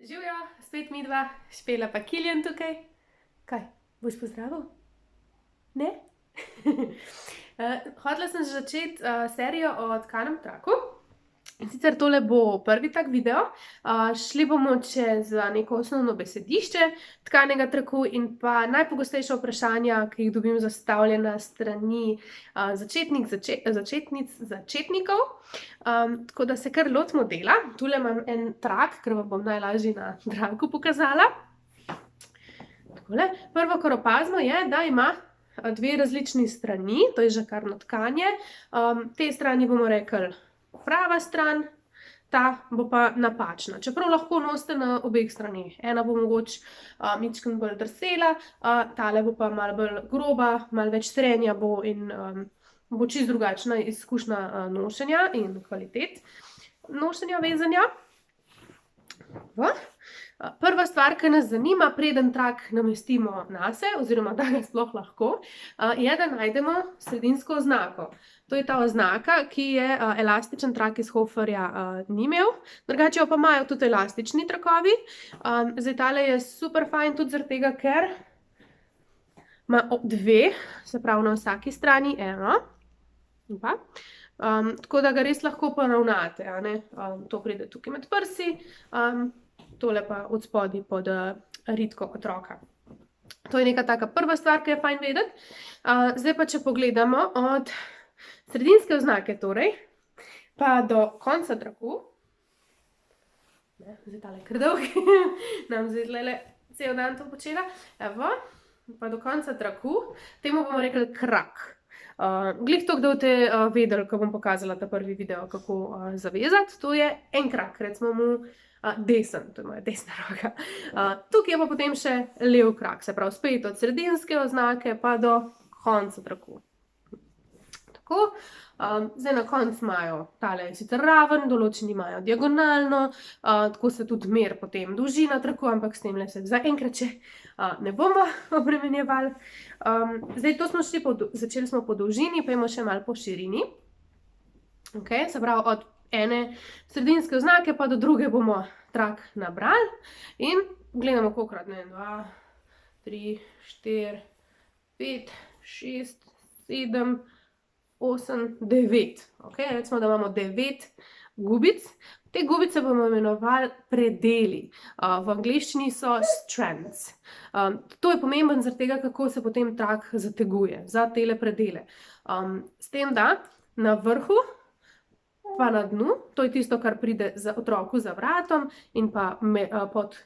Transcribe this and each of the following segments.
Živijo, spet mi dva, Špela pa Kiljan tukaj. Kaj, boš pozdravil? Ne? Hotela sem začeti serijo o tkanem traku. In sicer tole bo prvi tak video. Šli bomo čez neko osnovno besedišče tkanega traku in pa najpogostejša vprašanja, ki jih dobim zastavljena strani začetnikov. Tako da se kar lotimo dela. Tule imam en trak, ker vam bom najlažje na traku pokazala. Takole. Prvo, kar opazimo, je, da ima dve različni strani, to je žakarno tkanje. Te strani bomo rekli prava stran, ta bo pa napačna. Čeprav lahko nosite na obeh straneh. Ena bo mogoče mičken bolj drsela, tale bo pa malo bolj groba, malo več trenja bo in bo čisto drugačna izkušnja nošenja in kvalitet nošenja, vezanja. Prva stvar, ki nas zanima, preden trak namestimo nase, oziroma da ga sploh lahko, je, da najdemo sredinsko oznako. To je ta oznaka, ki je elastičen trak iz Hoferja ni imel, drugače jo pa imajo tudi elastični trakovi. Zdaj tale je super fajn tudi zaradi tega, ker ima dve, se pravi na vsaki strani eno, tako da ga res lahko poravnate. To pride tukaj med prsi, tole pa od spodaj pod ritko otroka. To je neka taka prva stvar, ki je fajn vedeti. Zdaj pa, če pogledamo od sredinske oznake torej, pa do konca traku, zdaj tale kar dolg, nam zdaj tlele cel dan to počela, evo, pa do konca traku, temu bomo rekli krak. Glih to, kdo boste vedeli, ko bom pokazala ta prvi video, kako zavezati, to je en krak, recimo mu desen, to je moja desna roka. Tukaj je pa potem še lev krak, se pravi spet od sredinske oznake pa do konca traku. Tako, zdaj na koncu imajo, tale je sicer raven, določeni imajo diagonalno, tako se tudi mer potem dolžina traku, ampak s temle se zaenkrat še ne bomo obremenjevali. Zdaj to smo začeli smo po dolžini, pa imamo še malo po širini. Se pravi od ene sredinske oznake pa do druge bomo trak nabrali in gledamo kolikrat, 2, 3, 4, 5, 6, 7, 8, 9. Recimo, da imamo 9 gubic. Te gubice bomo imenovali predeli. V angleščini so strands. To je pomemben zaradi tega, kako se potem trak zateguje za tele predele. S tem, da na vrhu pa na dnu, to je tisto, kar pride za otroku za vratom in pa pod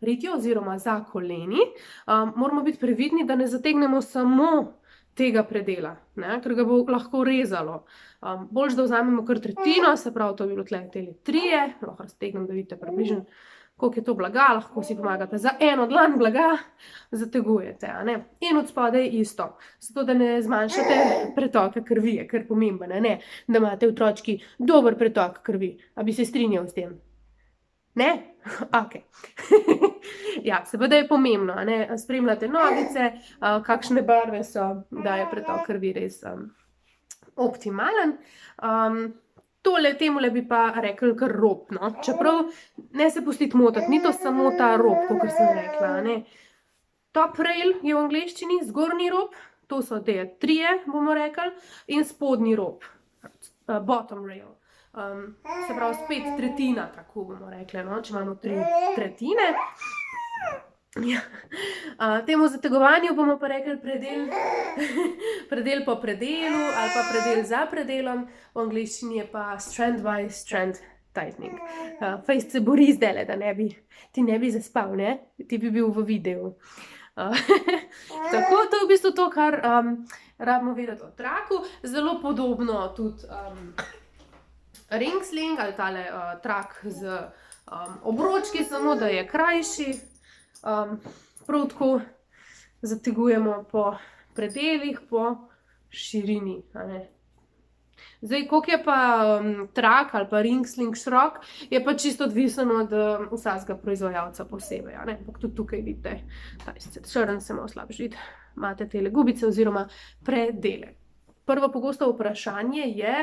ritjo oziroma za koleni, moramo biti previdni, da ne zategnemo samo tega predela, ker ga bo lahko rezalo. Boljše, da vzamemo kar tretjino, se pravi, to bi bilo tule tele 3, lahko raztegnem, da vidite približno, koliko je to blaga, lahko si pomagate za eno dlan blaga, zategujete. In od spodaj isto, zato da ne zmanjšate pretoka krvi, je kar pomembno, da imate otročki dober pretok krvi. A bi se strinjal s tem? Ne? Okej. Ja, seveda je pomembno, spremljate nogice, kakšne barve so, da je pretok krvi res optimalen. Temule bi pa rekli kar rob, čeprav ne se pustiti motiti, ni to samo ta rob, kot sem rekla. Top rail je v angleščini, zgornji rob, to so te 3, bomo rekli, in spodnji rob, bottom rail. Se pravi, spet tretjina, tako bomo rekli, če imamo 3 tretjine. Temu zategovanju bomo pa rekli predel po predelu ali pa predel za predelom, v angleščini je pa strand by strand tightening. Fejst se bori zdajle, da ti ne bi zaspal, ti bi bil v videu. Tako, to je v bistvu to, kar rabimo vedeti o traku. Zelo podobno tudi ring sling ali tale trak z obročki, samo da je krajši. Prav tako zategujemo po predelih, po širini. Zdaj, koliko je pa trak ali pa ring sling širok, je pa čisto odvisen od vsakega proizvajalca posebej. Ampak tudi tukaj vidite, ta je črn, se malo slabše vidi, imate tele gubice oziroma predele. prvo pogosto vprašanje je,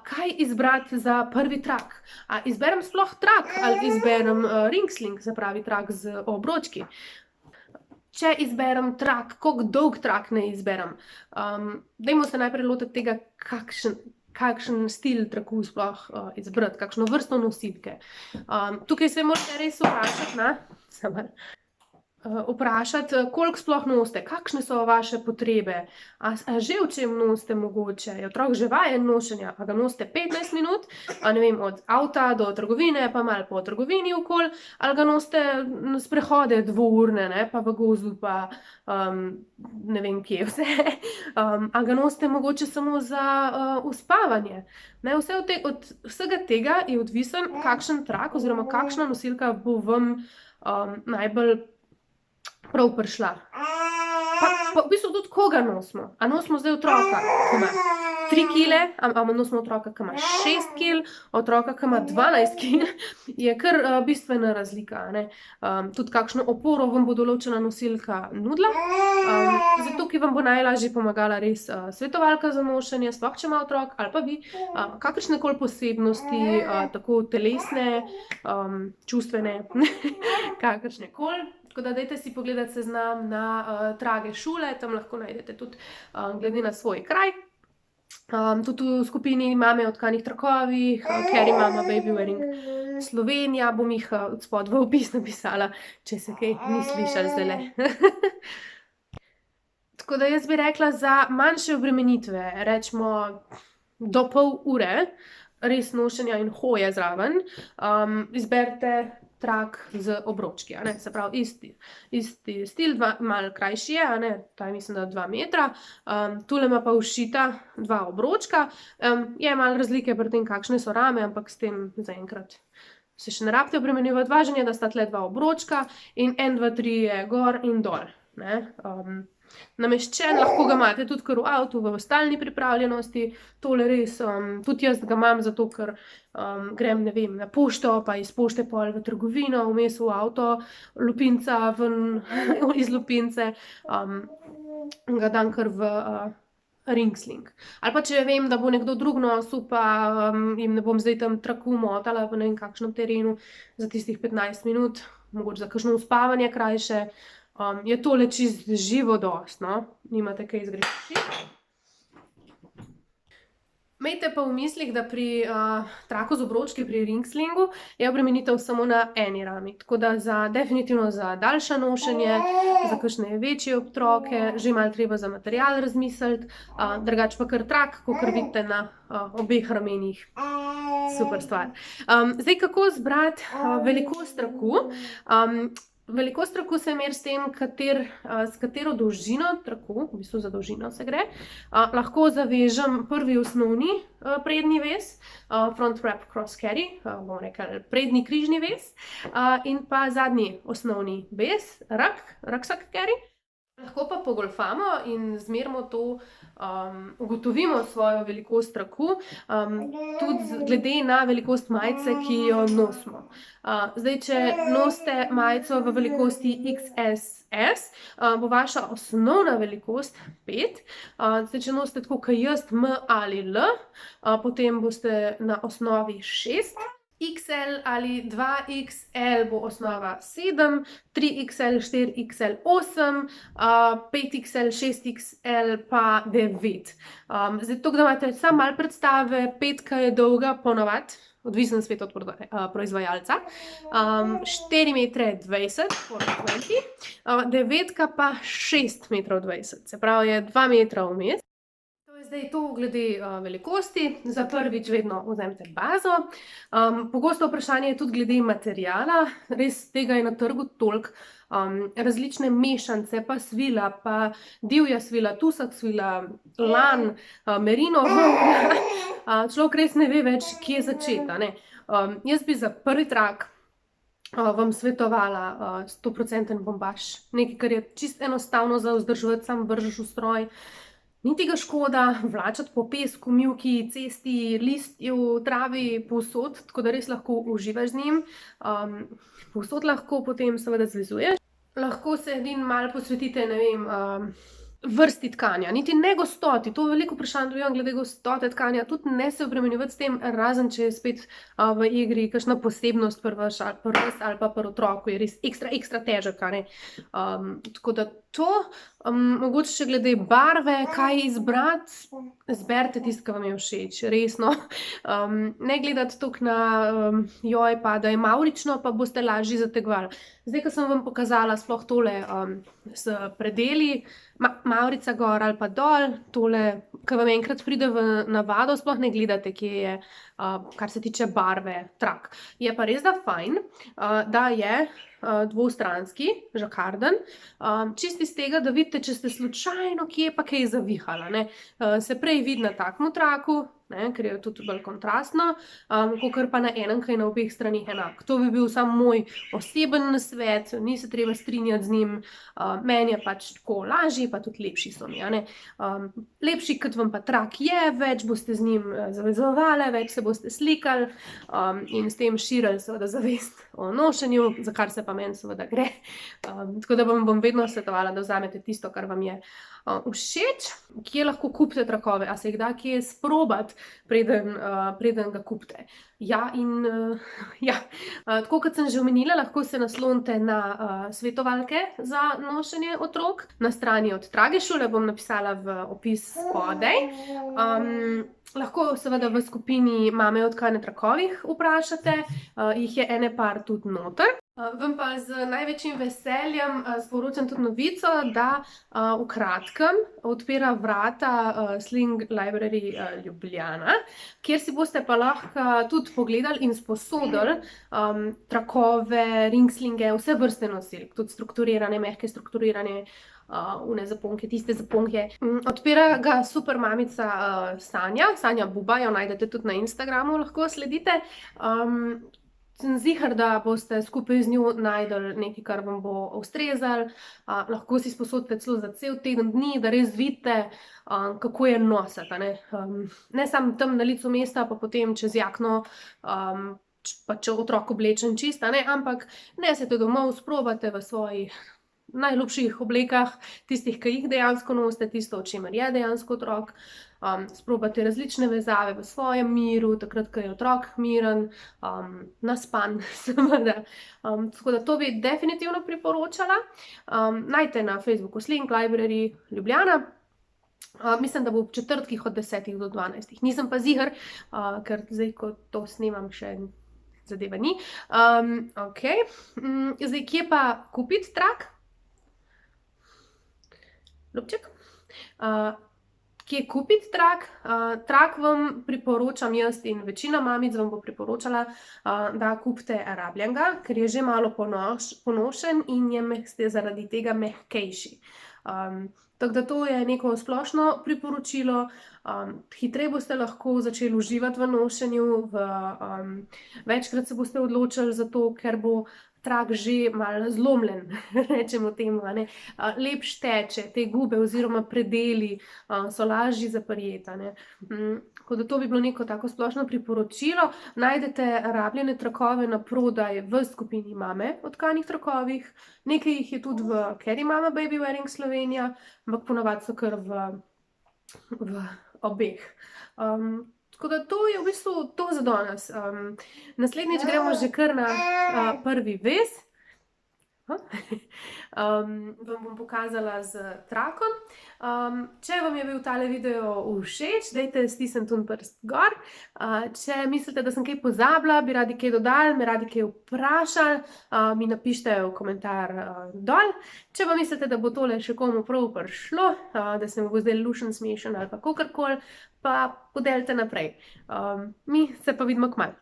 kaj izbrati za prvi trak. A izberem sploh trak ali izberem ringsling, se pravi trak z obročki. Če izberem trak, koliko dolg trak ne izberem. Dajmo se najprej lotiti tega, kakšen stil traku sploh izbrati, kakšno vrsto nosilke. Tukaj se morate res vprašati, koliko sploh nosite, kakšne so vaše potrebe, a že v čem nosite mogoče, je otrok že vajen nošenja, a ga nosite 15 minut, ne vem, od avta do trgovine, pa malo po trgovini okoli, ali ga nosite na sprehode dvourne, ne, pa v gozdu, pa ne vem kje vse, a ga nosite mogoče samo za uspavanje. Ne, od vsega tega je odvisen, kakšen trak oziroma kakšna nosilka bo vam najbolj prav prišla. Pa v bistvu tudi koga nosimo. A nosimo zdaj otroka, ki ima 3 kile, a nosimo otroka, ki ima 6 kil, otroka, ki ima 12 kil, je kar bistvena razlika, ne. Tudi kakšno oporo vam bo določena nosilka nudila. Zato, ki vam bo najlažje pomagala res svetovalka za nošenje, sploh če ima otrok, ali pa vi, kakršnekoli posebnosti, tako telesne, čustvene, kakršnekoli. Tako da dajte si pogledati seznam na Trage šule, tam lahko najdete tudi glede na svoj kraj. Tudi v skupini Mame v tkanih trakovih, Carry Mama Baby Wearing Slovenija, bom jih od spod v opis napisala, če se kaj ni slišali zdajle. Tako da jaz bi rekla za manjše obremenitve, recimo do pol ure, res nošenja in hoje zraven, izberite trak z obročki, a ne, se pravi isti stil, malo krajši je, a ne, ta je mislim, da 2 metra, tule ima pa všita 2 obročka, je malo razlike pri tem, kakšne so rame, ampak s tem zaenkrat se še ne rabite obremenjevati, važno je, da sta tle 2 obročka in 1, 2, 3 je gor in dol, ne. Nameščen, lahko ga imate tudi kar v avtu, v stalni pripravljenosti, tole res, tudi jaz ga imam, zato ker grem, ne vem, na pošto, pa iz pošte pol v trgovino, vmes v avto, lupinca ven iz lupince, ga dam kar v ringsling. Ali pa če vem, da bo nekdo drug nosil, pa jim ne bom zdaj tam traku motala v ne vem kakšnem terenu za tistih 15 minut, mogoče za kakšno uspavanje krajše, je tole čisto živo dosti, no, nimate kaj zgrešiti. Imejte pa v mislih, da pri traku z obročki, pri ringslingu, je obremenitev samo na eni rami, tako da definitivno za daljše nošenje, za kakšne večje otroke, že malo treba za material razmisliti, drugače pa kar trak, kakor vidite na obeh ramenih. Super stvar. Zdaj, kako izbrati velikost traku? Velikost traku se meri s tem, s katero dolžino traku, v bistvu za dolžino se gre, lahko zavežem prvi osnovni prednji vez, front wrap cross carry, bomo rekli prednji križni vez, in pa zadnji osnovni vez, rucksack carry. Lahko pa pogolfamo in zmerimo to, ugotovimo svojo velikost traku, tudi glede na velikost majice, ki jo nosimo. Zdaj, če nosite majico v velikosti XSS, bo vaša osnovna velikost 5, zdaj, če nosite tako kot jaz, M ali L, potem boste na osnovi 6. XL ali 2XL bo osnova 7, 3XL, 4XL 8, 5XL, 6XL pa 9. Zdaj, to, da imate samo malo predstave, 5 je dolga ponovadi, odvisen spet od proizvajalca, 4 metre 20, 9 pa 6 metrov 20, se pravi je 2 metra vmes. Zdaj to glede velikosti, za prvič vedno vzemite bazo. Pogosto vprašanje je tudi glede materiala, res tega je na trgu toliko, različne mešance, pa svila, pa divja svila, tusek svila, lan, merino, človek res ne ve več, kje začeti, a ne. Jaz bi za prvi trak vam svetovala 100% bombaž, nekaj, kar je čisto enostavno za vzdrževati, samo vržeš v stroj. Ni tega škoda vlačati po pesku, mivki, cesti, listju, travi, povsod, tako da res lahko uživaš z njim. Povsod lahko potem seveda zvezuješ. Lahko se edino malo posvetite, ne vem, vrsti tkanja, niti ne gostoti. To je veliko vprašanj dobivam glede gostote tkanja, tudi ne se obremenjevati s tem, razen če je spet v igri kakšna posebnost pri vas ali pa pri otroku, je res ekstra težek, a ne. Tako da to, mogoče še glede barve, kaj izbrati, izberite tisto, ki vam je všeč, resno. Ne gledati toliko na joj, pa da je mavrično, pa boste lažje zategovali. Zdaj, ko sem vam pokazala sploh tole s predeli, mavrica gor ali pa dol, tole, ko vam enkrat pride v navado, sploh ne gledate, kje je, kar se tiče barve, trak. Je pa res, da fajn, da je dvostranski, žakarden, čisto iz tega, da vidite, če ste slučajno kje pa kaj zavihala, ne. Se prej vidi na takem traku, ne, ker je tudi bolj kontrastno, kakor pa na enem, ki je na obeh stranih enak. To bi bil samo moj oseben nasvet, ni se treba strinjati z njim, meni je pač tako lažji, pa tudi lepši so mi, a ne. Lepši, kot vam pa trak je, več boste z njim zavezovali, več se boste slikali, in s tem širili seveda zavest o nošenju, za kar se pa meni seveda gre. Tako da vam bom vedno svetovala, da vzamete tisto, kar vam je všeč. Kje lahko kupite trakove? A se jih da kje sprobati, preden ga kupite? Ja in ja. Tako kot sem že omenila, lahko se naslonite na svetovalke za nošenje otrok. Na strani od Trage šole bom napisala v opis spodaj. Lahko seveda v skupini Mame o tkanih trakovih vprašate, jih je ene par tudi noter. Vam pa z največjim veseljem sporočam tudi novico, da v kratkem odpira vrata Sling Library Ljubljana, kjer si boste pa lahko tudi pogledali in sposodili trakove, ringslinge, vse vrste nosilk, tudi strukturirane, mehke strukturirane, one zaponke, tiste zaponke. Odpira ga super mamica Sanja Buba, jo najdete tudi na Instagramu, lahko sledite. Sem ziher, da boste skupaj z njo našli nekaj, kar vam bo ustrezalo. Lahko si sposodite celo za cel teden dni, da res vidite, kako je nositi, a ne. Ne samo tam na licu mesta, pa potem čez jakno, pa če otrok oblečen čist, a ne, ampak nesete domov, sprobate v svojih najljubših oblekah, tistih, ki jih dejansko nosite, tisto, o čemer je dejansko otrok. Sprobate različne vezave v svojem miru, takrat, ko je otrok miren, naspan, seveda. Tako da to bi definitivno priporočala. Najdite na Facebooku Sling Library Ljubljana. Mislim, da bo ob četrtkih od 10 do 12. Nisem pa ziher, ker zdaj, ko to snemam, še zadeva ni. Okej. Zdaj, kje pa kupiti trak? Ljubček. Kje kupiti trak? Trak vam priporočam jaz in večina mamic vam bo priporočala, da kupite rabljenega, ker je že malo ponošen in je zaradi tega mehkejši. Tako da to je neko splošno priporočilo. Hitreje boste lahko začeli uživati v nošenju, večkrat se boste odločili za to, ker bo trak že malo zlomljen, rečemo temu, a ne. Lepš teče, te gube oziroma predeli so lažji za prijeti, a ne. Tako da to bi bilo neko tako splošno priporočilo. Najdete rabljene trakove naprodaj v skupini Mame o tkanih trakovih. Nekaj jih je tudi v Keri Mama Baby Wearing Slovenija, ampak ponavadi so kar v obeh. Tako da to je v bistvu to za danes. Naslednjič gremo že kar na prvi vez. Vam bom pokazala z trakom. Če vam je bil tale video všeč, dajte stisniti prst gor. Če mislite, da sem kaj pozabila, bi radi kaj dodali, me radi kaj vprašali, mi napišite v komentar dol. Če pa mislite, da bo tole še komu prav prišlo, da se mu bo zdaj lušen, smešen ali pa kakorkoli, pa podelite naprej. Mi se pa vidimo kmalu.